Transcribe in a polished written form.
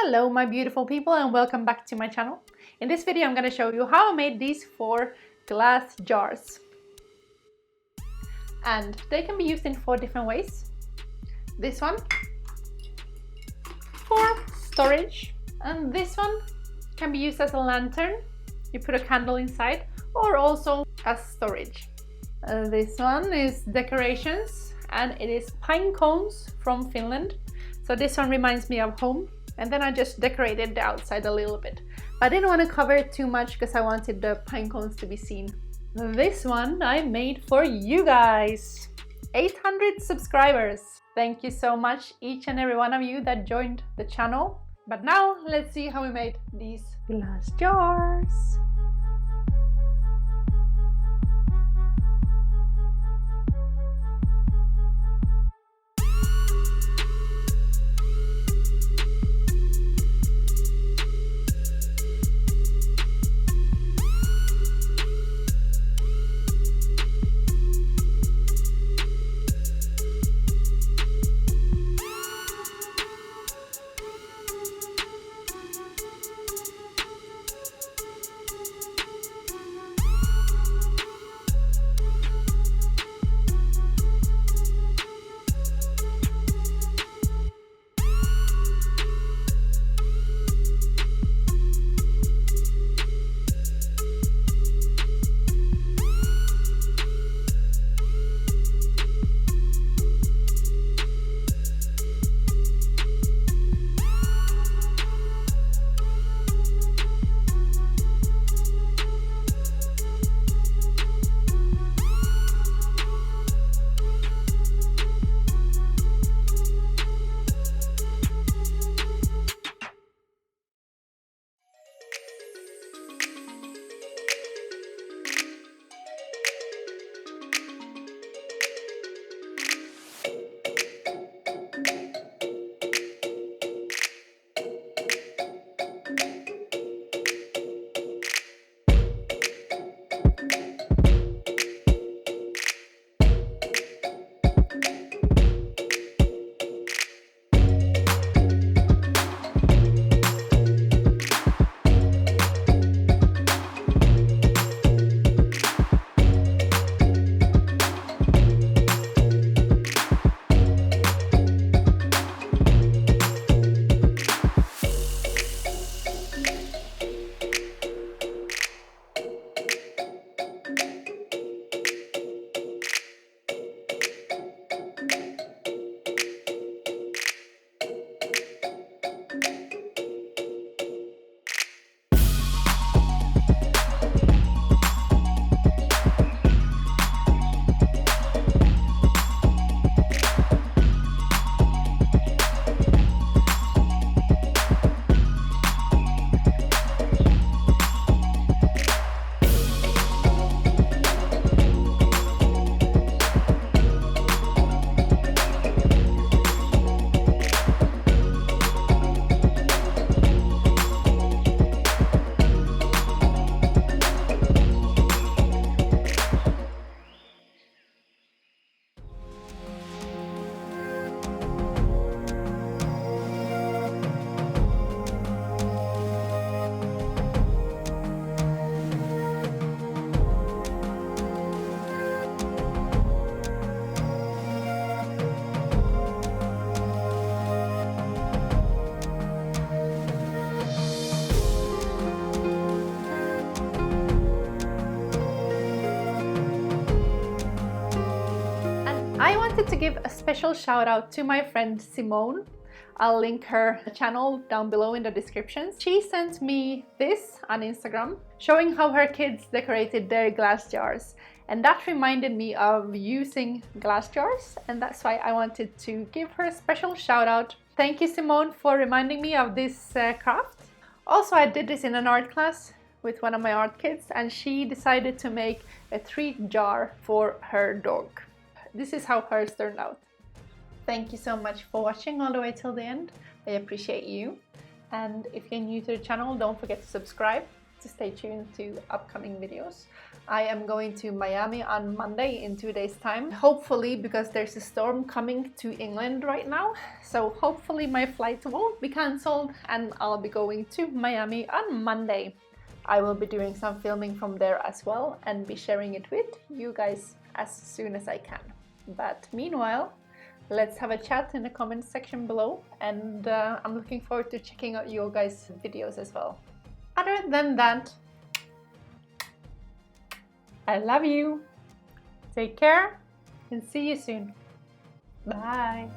Hello my beautiful people and welcome back to my channel. In this video I'm going to show you how I made these 4 glass jars. And they can be used in 4 different ways. This one for storage, and this one can be used as a lantern. You put a candle inside, or also as storage. This one is decorations, and it is pine cones from Finland. So this one reminds me of home. And then I just decorated the outside a little bit. I didn't want to cover it too much because I wanted the pine cones to be seen. This one I made for you guys. 800 subscribers. Thank you so much, each and every one of you that joined the channel. But now let's see how we made these glass jars. I wanted to give a special shout out to my friend Simone. I'll link her channel down below in the description. She sent me this on Instagram showing how her kids decorated their glass jars, and that reminded me of using glass jars, and that's why I wanted to give her a special shout out. Thank you, Simone, for reminding me of this craft. Also, I did this in an art class with one of my art kids, and she decided to make a treat jar for her dog. This is how hers turned out. Thank you so much for watching all the way till the end. I appreciate you. And if you're new to the channel, don't forget to subscribe. to stay tuned to upcoming videos. I am going to Miami on Monday in 2 days time, hopefully, because there's a storm coming to England right now, so hopefully my flight won't be cancelled and I'll be going to Miami on Monday. I will be doing some filming from there as well and be sharing it with you guys as soon as I can. But meanwhile, let's have a chat in the comment section below, and I'm looking forward to checking out your guys' videos as well. Other than that, I love you. Take care and see you soon. Bye.